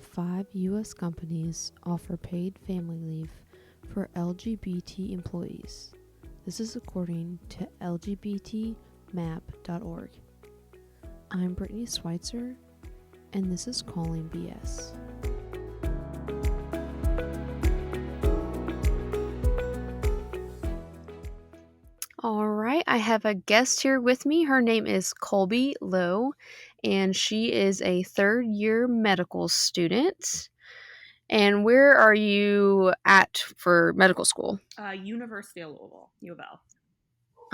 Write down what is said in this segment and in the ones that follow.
5 U.S. companies offer paid family leave for LGBT employees. This is according to lgbtmap.org. I'm Brittany Schweitzer, and this is Calling BS. All right, I have a guest here with me. Her name is Colby Lowe, and she is a third-year medical student. And where are you at for medical school? University of Louisville, U of L.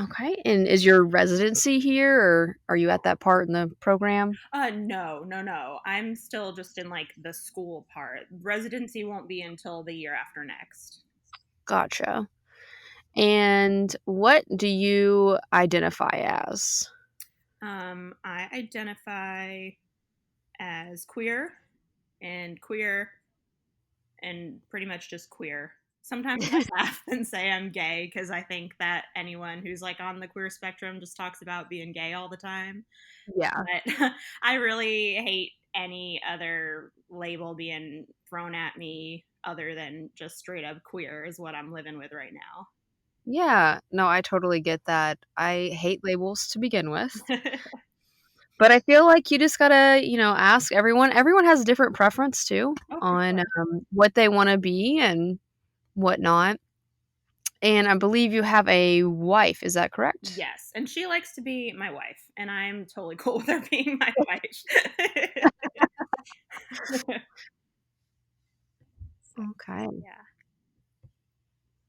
Okay, and is your residency here, or are you at that part in the program? No. I'm still just in like the school part. Residency won't be until the year after next. Gotcha. And what do you identify as? I identify as queer and pretty much just queer. Sometimes I laugh and say I'm gay because I think that anyone who's like on the queer spectrum just talks about being gay all the time. Yeah. But I really hate any other label being thrown at me other than just straight up queer is what I'm living with right now. Yeah, no, I totally get that. I hate labels to begin with. But I feel like you just gotta, ask everyone. Everyone has a different preference too Oh, for on sure. what they want to be and whatnot. And I believe you have a wife. Is that correct? Yes. And she likes to be my wife, and I'm totally cool with her being my wife. So, Okay. yeah.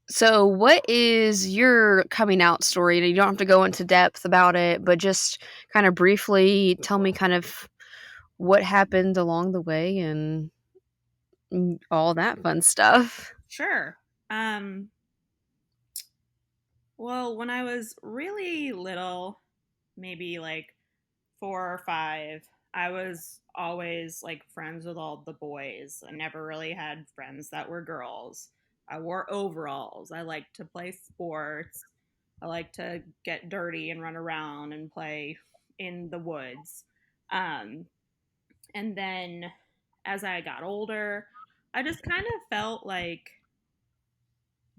So, what is your coming out story? You don't have to go into depth about it, but just kind of briefly tell me kind of what happened along the way and all that fun stuff. Sure. Um, well, when I was really little, maybe like 4 or 5, I was always like friends with all the boys. I never really had friends that were girls. I wore overalls. I liked to play sports. I like to get dirty and run around and play in the woods. Um, and then as I got older, I just kind of felt like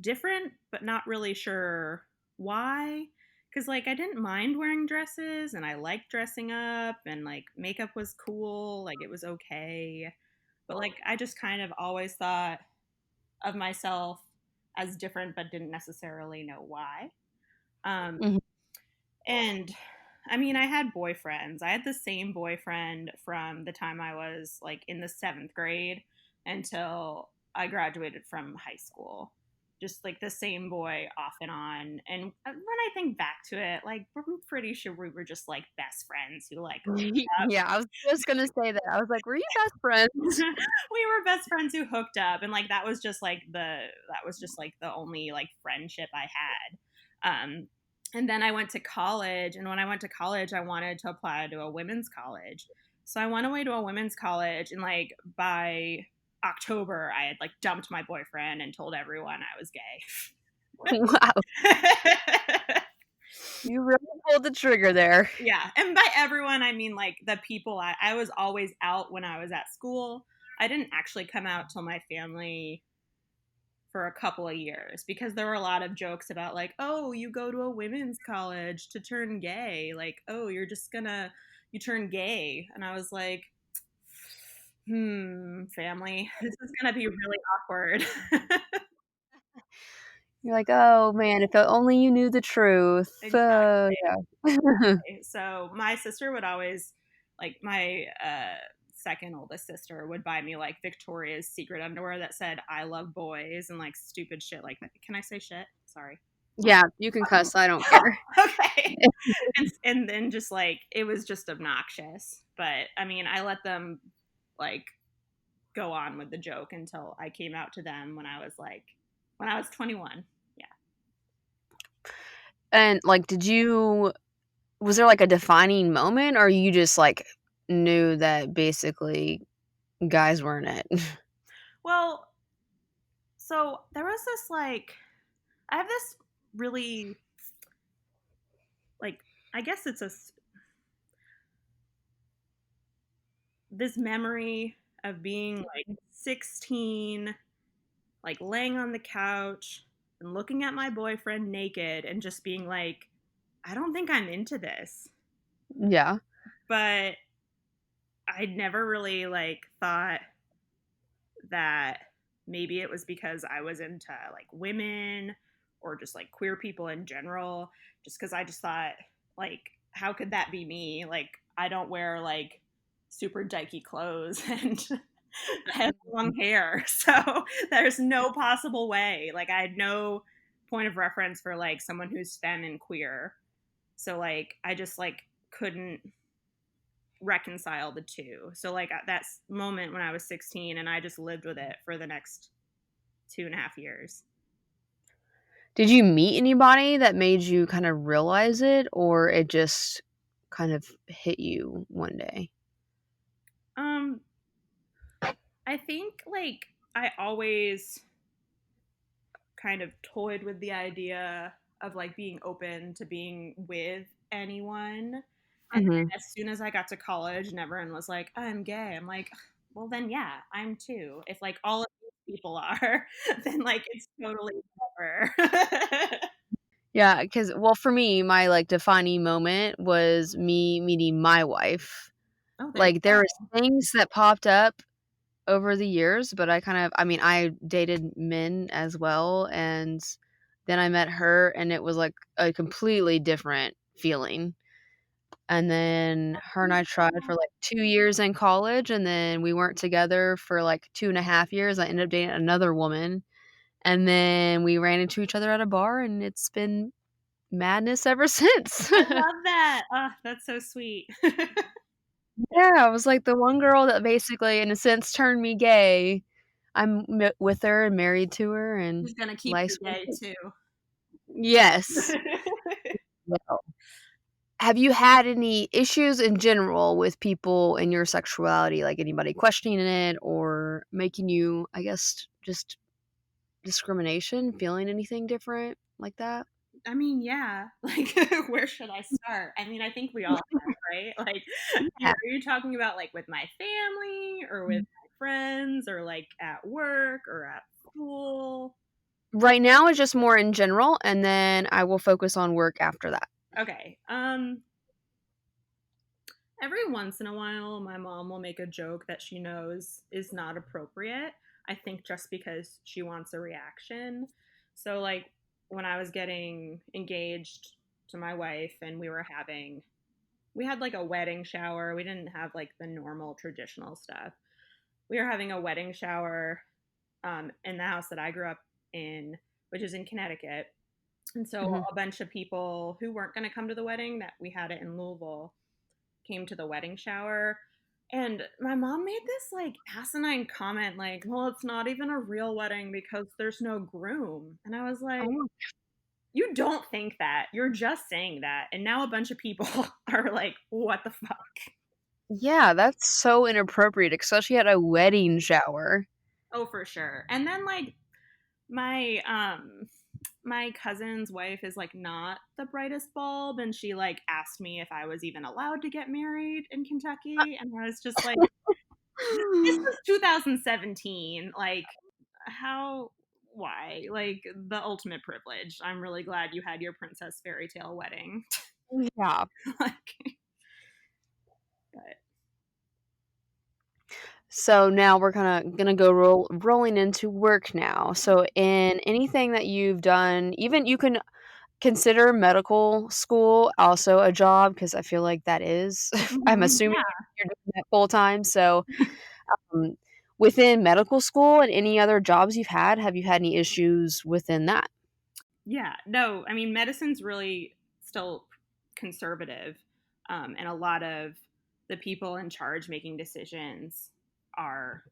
different, but not really sure why. Because, like, I didn't mind wearing dresses and I liked dressing up and, like, makeup was cool. Like, it was okay. But, like, I just kind of always thought of myself as different, but didn't necessarily know why. Um, Mhm. and I mean, I had boyfriends. I had the same boyfriend from the time I was like in the 7th grade until I graduated from high school. Just like the same boy off and on. And when I think back to it, like we're pretty sure we were just like best friends who like Yeah, I was just gonna say that. I was like, "Were you best friends?" we were best friends who hooked up, and like that was just like the only like friendship I had. And then I went to college, and when I went to college, I wanted to apply to a women's college. So I went away to a women's college, and like by October, I had like dumped my boyfriend and told everyone I was Wow, gay. you really pulled the trigger there. Yeah. And by everyone, I mean like the people I was always out when I was at school. I didn't actually come out till my family for a couple of years because there were a lot of jokes about like, oh, you go to a women's college to turn gay. Like, oh, you turn gay. And I was like, family, this is gonna be really awkward. You're like, "Oh, man, if only you knew the truth." Exactly. Yeah. So my sister would always like my second oldest sister would buy me like Victoria's Secret underwear that said "I love boys" and like stupid shit like that. Can I say shit? Sorry. Yeah, you can cuss, I don't care. Okay. And then just like it was just obnoxious. But I mean, I let them like go on with the joke until I came out to them when I was 21. Yeah. And, like, was there, like, a defining moment, or you just, like, knew that basically guys weren't it? Well, so there was this like I have this really like I guess it's this memory of being like 16, like laying on the couch and looking at my boyfriend naked and just being like, I don't think I'm into this. Yeah. But I'd never really like thought that maybe it was because I was into like women or just like queer people in general, just because I just thought, like, how could that be me? Like, I don't wear like super dykey clothes and I have long hair. So there's no possible way. Like, I had no point of reference for like someone who's femme and queer. So, like, I just like couldn't reconcile the two. So like at that moment when I was 16, and I just lived with it for the next 2.5 years. Did you meet anybody that made you kind of realize it, or it just kind of hit you one day? Um, I think like I always kind of toyed with the idea of like being open to being with anyone. And Mhm. then as soon as I got to college and everyone was like, I'm gay, I'm like, well, then yeah, I'm too. If like all of these people are, then like it's totally whatever. Yeah, because well, for me, my, like, defining moment was me meeting my wife. Oh, there you Like, there was things that popped up over the years, but I mean, I dated men as well, and then I met her, and it was, like, a completely different feeling. And then her and I tried for, go. like, 2 years in college, and then we weren't together for, like, 2.5 years. I ended up dating another woman, and then we ran into each other at a bar, and it's been madness ever since. I love that. Oh, that's so sweet. Yeah, I was like the one girl that basically, in a sense, turned me gay. I'm with her and married to her, and He's gonna keep you life's been gay good. too. Yes. Well, have you had any issues in general with people in your sexuality, like anybody questioning it or making you, I guess, just discrimination, feeling anything different like that? I mean, yeah. Like, where should I start? I mean, I think we all have, right? Like, Yeah. are you talking about like with my family or with my friends or like at work or at school? Right now it's just more in general, and then I will focus on work after that. Okay. Every once in a while, my mom will make a joke that she knows is not appropriate. I think just because she wants a reaction. So, like, when I was getting engaged to my wife and we had like a wedding shower. We didn't have like the normal traditional stuff. We were having a wedding shower in the house that I grew up in, which is in Connecticut. And so Mhm. a bunch of people who weren't going to come to the wedding, that we had it in Louisville, came to the wedding shower. And my mom made this like asinine comment, like, well, it's not even a real wedding because there's no groom. And I was like, Oh. you don't think that. You're just saying that. And now a bunch of people are like, what the fuck? Yeah, that's so inappropriate, especially at a wedding shower. Oh, for sure. And then like my my cousin's wife is like not the brightest bulb, and she like asked me if I was even allowed to get married in Kentucky, and I was just like, this was 2017. Like, how? Why? Like the ultimate privilege. I'm really glad you had your princess fairy tale wedding. Yeah. Like, but So now we're kinda gonna go rolling into work now. So in anything that you've done, even you can consider medical school also a job because I feel like that is I'm mhm, assuming yeah, you're doing that full time. So, um, within medical school and any other jobs you've had, have you had any issues within that? yeah. No, I mean medicine's really still conservative, and a lot of the people in charge making decisions are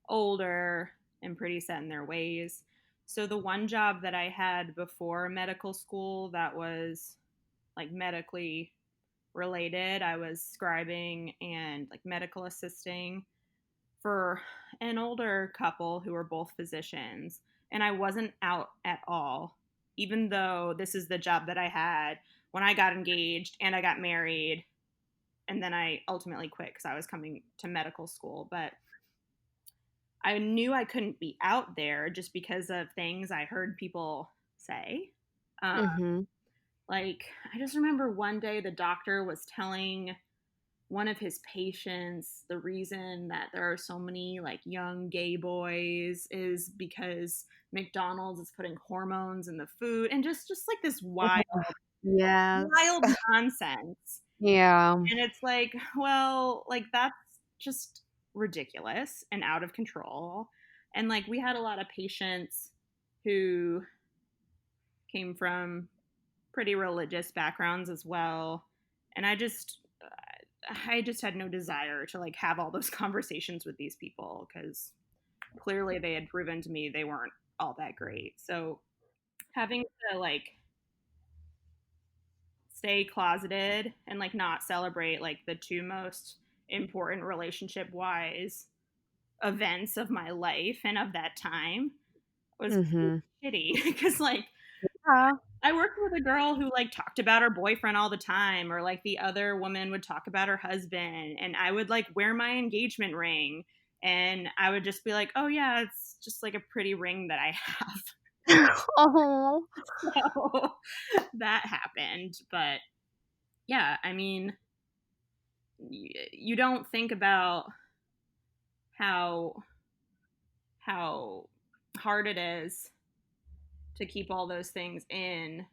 older and pretty set in their ways. So the one job that I had before medical school that was like medically related, I was scribing and like medical assisting for an older couple who were both physicians. And I wasn't out at all, even though this is the job that I had when I got engaged and I got married. And then I ultimately quit because I was coming to medical school. But I knew I couldn't be out there just because of things I heard people say. Uh, Mhm. like, I just remember one day the doctor was telling one of his patients the reason that there are so many like young gay boys is because McDonald's is putting hormones in the food, and just like this Yes. wild nonsense. Yeah. And it's like, well, like that's just ridiculous and out of control. And like we had a lot of patients who came from pretty religious backgrounds as well. And I just had no desire to like have all those conversations with these people because clearly they had proven to me they weren't all that great. So having to like stay closeted and like not celebrate like the two most important relationship wise events of my life and of that time was Mhm. shitty because like Yeah. I worked with a girl who like talked about her boyfriend all the time, or like the other woman would talk about her husband, and I would like wear my engagement ring, and I would just be like, "Oh yeah, it's just like a pretty ring that I have." Oh. So that happened, but yeah, I mean, you don't think about how how hard it is to keep all those things in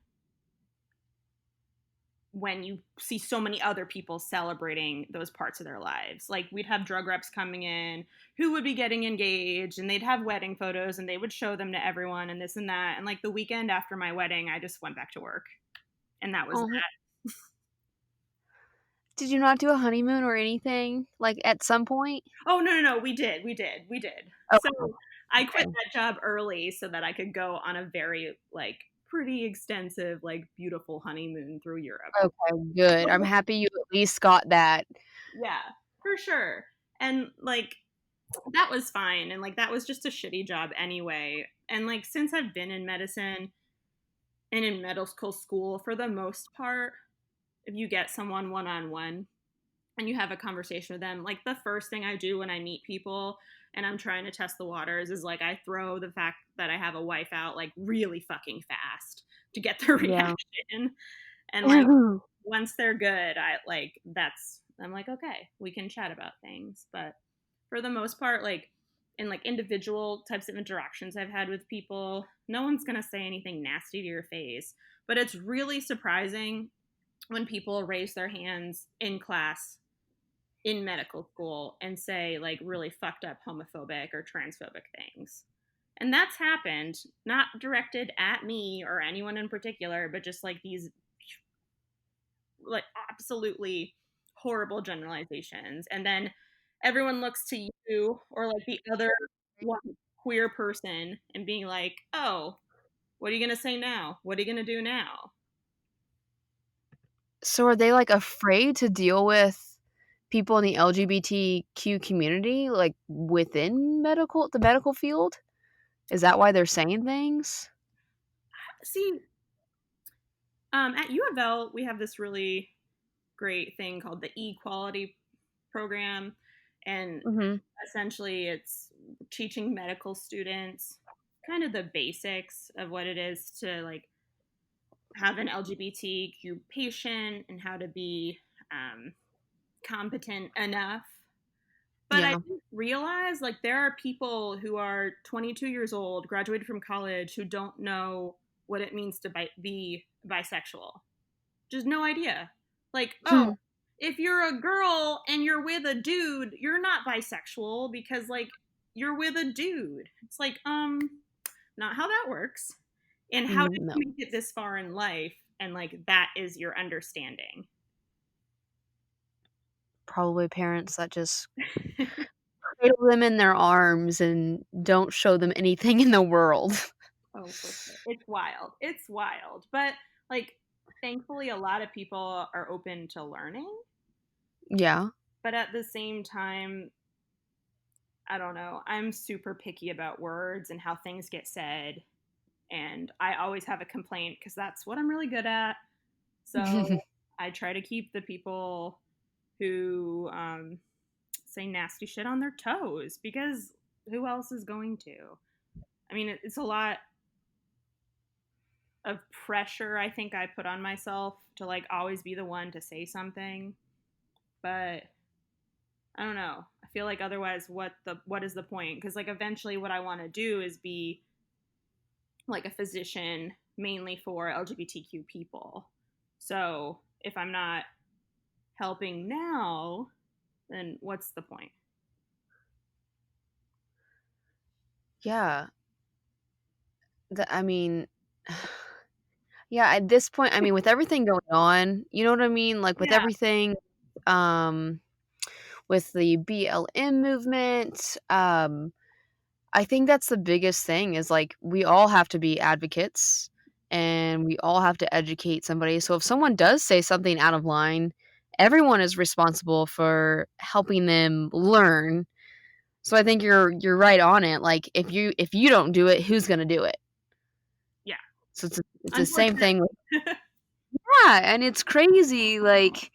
when you see so many other people celebrating those parts of their lives. Like we'd have drug reps coming in who would be getting engaged and they'd have wedding photos and they would show them to everyone and this and that. And like the weekend after my wedding, I just went back to work and that was Oh. that. Did you not do a honeymoon or anything, like, at some point? Oh, no, no, no. We did. So Okay, I quit okay. that job early so that I could go on a very like pretty extensive, like beautiful honeymoon through Europe. Okay, good. I'm happy you at least got that. Yeah, for sure. And like that was fine. And like that was just a shitty job anyway. And like since I've been in medicine and in medical school, for the most part, if you get someone one on one and you have a conversation with them, like the first thing I do when I meet people and I'm trying to test the waters is like I throw the fact that I have a wife out like really fucking fast to get the Yeah. reaction. And like once they're good, I'm like, okay, we can chat about things. But for the most part, like in like individual types of interactions I've had with people, no one's gonna say anything nasty to your face. But it's really surprising when people raise their hands in class in medical school and say like really fucked up homophobic or transphobic things. And that's happened, not directed at me or anyone in particular, but just like these like absolutely horrible generalizations. And then everyone looks to you or like the other one queer person and being like, oh, what are you going to say now? What are you going to do now? So are they, like, afraid to deal with people in the LGBTQ community, like, within the medical field? Is that why they're saying things? See, at U of L, we have this really great thing called the equality program. And Mhm. essentially, it's teaching medical students kind of the basics of what it is to like have an LGBTQ patient and how to be um, competent enough. But I Yeah. didn't realize like there are people who are 22 years old, graduated from college, who don't know what it means to be bisexual. Just no idea. Like, oh, if you're a girl and you're with a dude, you're not bisexual because like you're with a dude. It's like, not how that works. And how did No. you make it this far in life? And like that is your understanding. Probably parents that just cradle them in their arms and don't show them anything in the world. Oh, for sure. It's wild. It's wild. But like thankfully a lot of people are open to learning. Yeah. But at the same time, I don't know. I'm super picky about words and how things get said. And I always have a complaint because that's what I'm really good at. So I try to keep the people who say nasty shit on their toes because who else is going to? I mean, it's a lot of pressure I think I put on myself to like always be the one to say something, but I don't know. I feel like otherwise what is the point? Because like eventually what I want to do is be like a physician mainly for LGBTQ people. So if I'm not helping now, then what's the point? Yeah. I mean, yeah, at this point, I mean, with everything going on, you know what I mean? Like with Yeah. everything, um, with the BLM movement, I think that's the biggest thing is like we all have to be advocates and we all have to educate somebody. So if someone does say something out of line, everyone is responsible for helping them learn. So I think you're right on it. Like if you don't do it, who's gonna do it? Yeah. So it's the same Unfortunately. thing. Yeah, and it's crazy. Like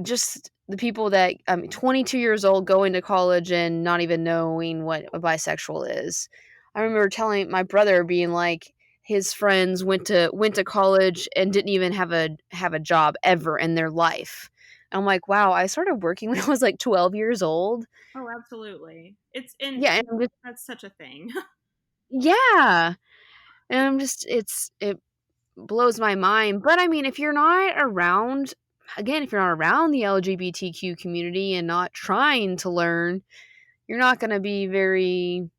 just the people that 22 years old going to college and not even knowing what a bisexual is. I remember telling my brother being like his friends went to college and didn't even have a job ever in their life. And I'm like, wow, I started working when I was like 12 years old. Oh, absolutely. It's in Yeah, and I'm just, that's such a thing. yeah, and I'm just it blows my mind. But I mean, if you're not around, again, if you're not around the LGBTQ community and not trying to learn, you're not going to be very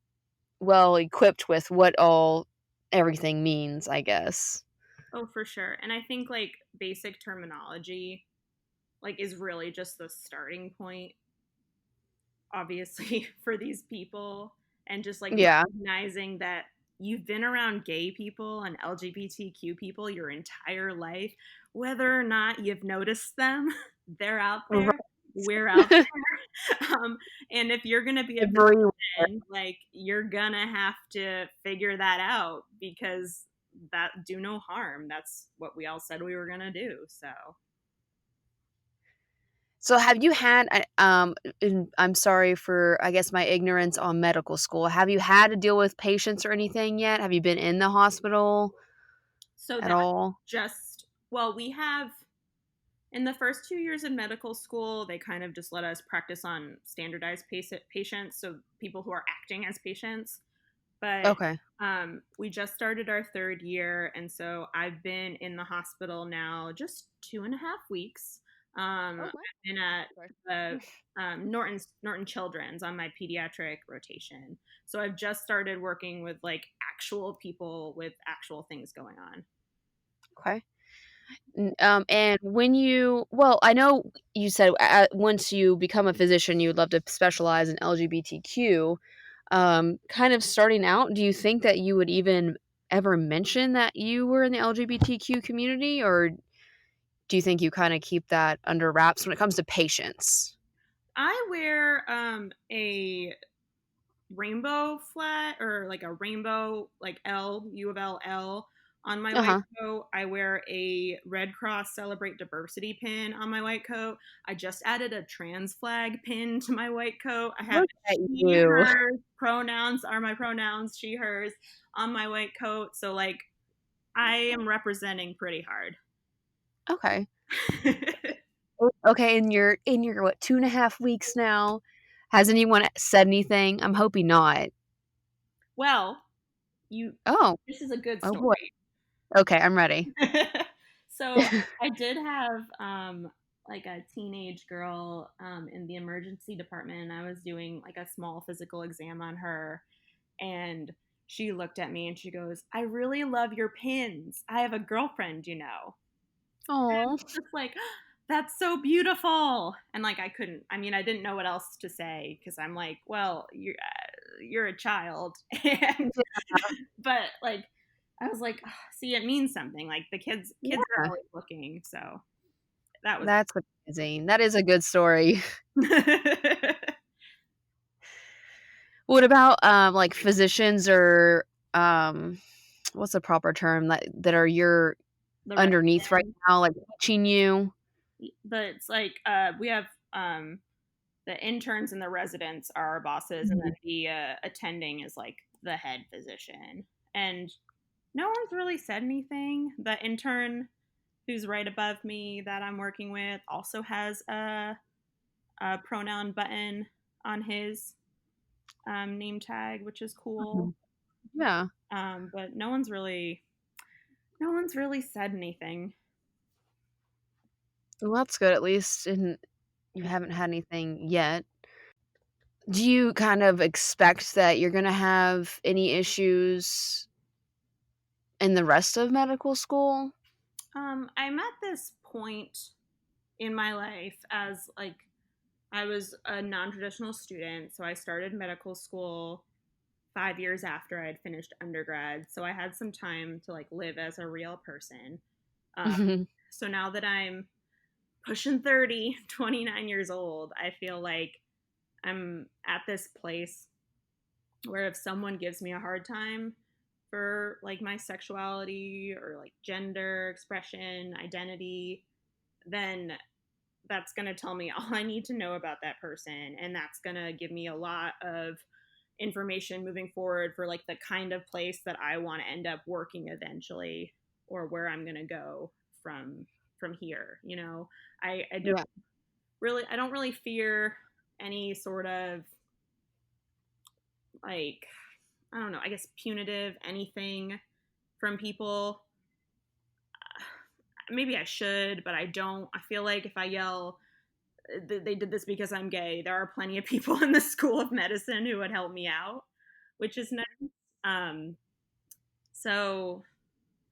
well equipped with what all everything means, I guess. Oh, for sure. And I think like basic terminology like is really just the starting point obviously for these people and just like Yeah. recognizing that you've been around gay people and LGBTQ people your entire life, whether or not you've noticed them, they're out there. We're out Right. there. And if you're going to be a Everywhere. physician, like you're going to have to figure that out because that do no harm. That's what we all said we were going to do. So So have you had and I'm sorry for I guess my ignorance on medical school. Have you had to deal with patients or anything yet? Have you been in the hospital so at that all? just well, we have in the first 2 years in medical school, they kind of just let us practice on standardized patients, so people who are acting as patients. But Okay. we just started our third year, and so I've been in the hospital now just 2.5 weeks. Oh, I've wow. been at the Okay. Norton Children's on my pediatric rotation, so I've just started working with like actual people with actual things going on. Okay. And when well, I know you said once you become a physician, you would love to specialize in LGBTQ. Kind of starting out, do you think that you would even ever mention that you were in the LGBTQ community, or do you think you kind of keep that under wraps when it comes to patients? I wear a rainbow flag or like a rainbow like L U of L on my Uh white huh. coat. I wear a Red Cross Celebrate Diversity pin on my white coat. I just added a trans flag pin to my white coat. I have Look at she, you. her pronouns are my pronouns, she, hers on my white coat. So like I am representing pretty hard. Okay. Okay. In your what 2.5 weeks now? Has anyone said anything? I'm hoping not. Well, you Oh. this is a good Oh boy. story. Okay, I'm ready. So I did have like a teenage girl in the emergency department, and I was doing like a small physical exam on her, and she looked at me and she goes, "I really love your pins. I have a girlfriend, you know." Oh. Just like, "That's so beautiful," and like I couldn't. I mean, I didn't know what else to say because I'm like, "Well, you're a child," and but like I was like, oh, see, it means something. Like the kids are Yeah. always looking, so that was That's amazing. That is a good story. the What about, like, physicians or, um, what's the proper term that are your rest. underneath right now, like, teaching you? But it's like we have the interns and the residents are our bosses, and then Mhm. the attending is like the head physician. And no one's really said anything. The intern who's right above me that I'm working with also has a pronoun button on his name tag, which is cool. Mhm. Yeah. But no one's really said anything. Well, that's good at least, and you haven't had anything yet. Do you kind of expect that you're gonna have any issues in the rest of medical school? I'm at this point in my life as like I was a non-traditional student, so I started medical school 5 years after I had finished undergrad. So I had some time to like live as a real person. Um, Mhm. so now that I'm pushing 30, 29 years old, I feel like I'm at this place where if someone gives me a hard time for like my sexuality or like gender expression, identity, then that's going to tell me all I need to know about that person. And that's going to give me a lot of information moving forward for like the kind of place that I want to end up working eventually, or where I'm going to go from from here. You know, I don't Yeah. I don't really fear any sort of like, I don't know, I guess punitive anything from people. Maybe I should, but I don't. I feel like if I yell, they did this because I'm gay, there are plenty of people in the School of Medicine who would help me out, which is nice. Um, so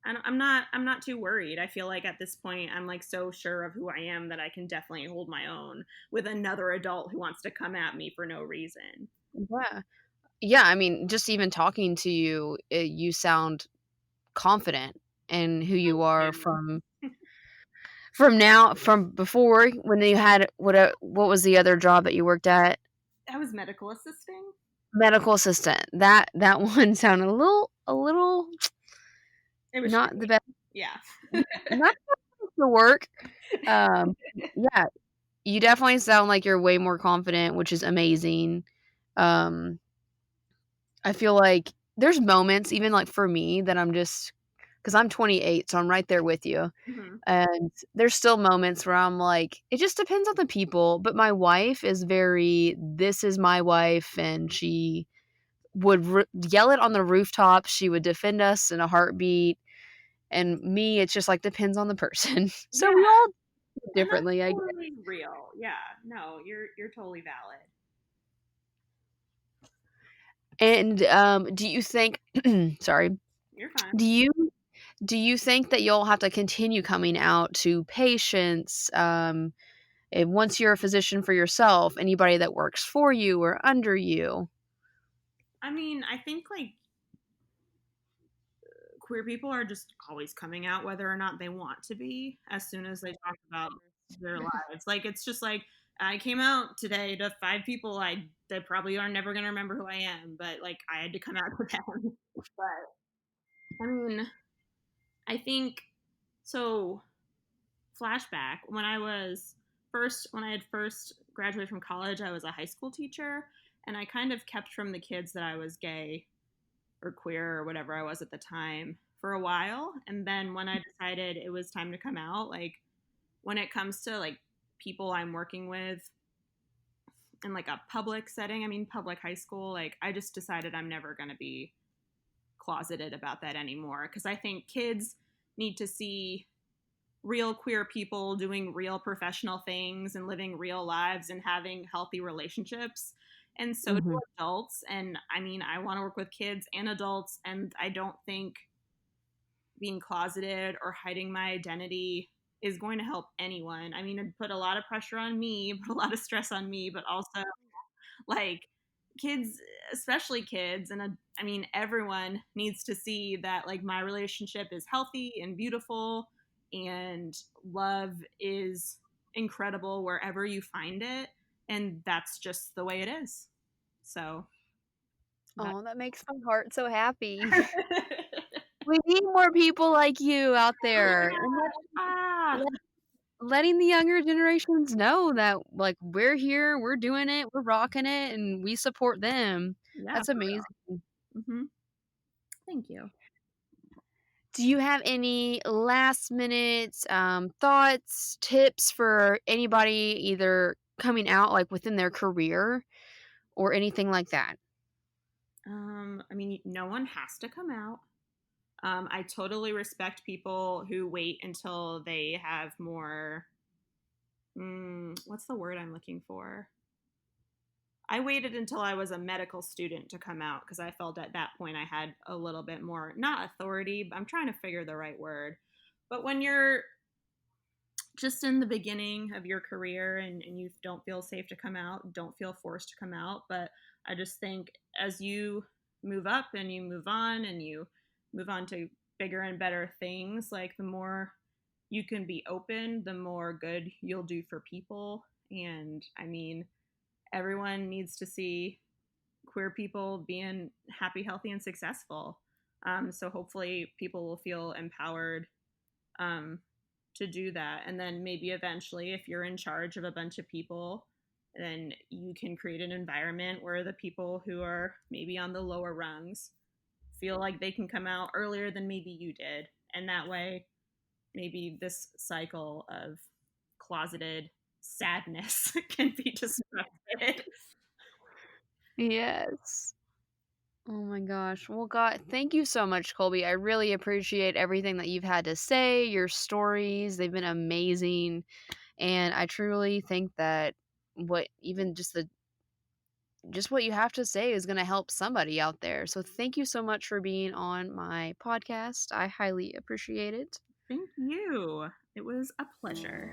I'm not too worried. I feel like at this point I'm like so sure of who I am that I can definitely hold my own with another adult who wants to come at me for no reason. Yeah. Yeah, I mean, just even talking to you, you sound confident in who you are Yeah. from before when you had what was the other job that you worked at? I was medical assisting. Medical assistant. That one sounded a little It was not the shitty. best, Yeah. not the best to work. Yeah, you definitely sound like you're way more confident, which is amazing. Um, I feel like there's moments, even like for me, that I'm just because I'm 28, so I'm right there with you. Hmm. And there's still moments where I'm like, it just depends on the people. But my wife is very, this is my wife, and she would yell it on the rooftop. She would defend us in a heartbeat. And me, it's just like depends on the person. So Yeah, we all do it and that's differently, I guess. totally real. Yeah, no, you're totally valid. And do you think, sorry, You're fine. do you do you think that you'll have to continue coming out to patients? And once you're a physician for yourself, anybody that works for you or under you. I mean, I think like queer people are just always coming out whether or not they want to be as soon as they talk about their lives. Like it's just like I came out today to 5 people I that probably are never gonna remember who I am, but like I had to come out to them. But I mean, I think so. Flashback when I had first graduated from college, I was a high school teacher, and I kind of kept from the kids that I was gay or queer or whatever I was at the time for a while. And then when I decided it was time to come out, like when it comes to like people I'm working with in like a public setting, I mean public high school, like I just decided I'm never going to be closeted about that anymore because I think kids need to see real queer people doing real professional things and living real lives and having healthy relationships. And so do Mhm. adults. And I mean, I want to work with kids and adults. And I don't think being closeted or hiding my identity is going to help anyone. I mean, it put a lot of pressure on me, put a lot of stress on me, but also like kids, especially kids, and I mean, everyone needs to see that like my relationship is healthy and beautiful, and love is incredible wherever you find it, and that's just the way it is. So that. Oh, that makes my heart so happy. We need more people like you out there, and Ah, letting the younger generations know that, like, we're here, we're doing it, we're rocking it, and we support them. Yeah, That's for amazing. real. Hmm. Thank you. Do you have any last minute, thoughts, tips for anybody either coming out, like, within their career or anything like that? I mean, no one has to come out. I totally respect people who wait until they have more. What's the word I'm looking for? I waited until I was a medical student to come out because I felt at that point I had a little bit more, not authority, but I'm trying to figure the right word. But when you're just in the beginning of your career and you don't feel safe to come out, don't feel forced to come out. But I just think as you move up and you move on to bigger and better things, like the more you can be open, the more good you'll do for people. And I mean, everyone needs to see queer people being happy, healthy, and successful. So hopefully people will feel empowered um, to do that. And then maybe eventually, if you're in charge of a bunch of people, then you can create an environment where the people who are maybe on the lower rungs feel like they can come out earlier than maybe you did. And that way, maybe this cycle of closeted sadness can be disrupted. Yes. Oh my gosh. Well, God, thank you so much, Colby. I really appreciate everything that you've had to say, your stories. They've been amazing. And I truly think that what even just what you have to say is going to help somebody out there. So thank you so much for being on my podcast. I highly appreciate it. Thank you. It was a pleasure.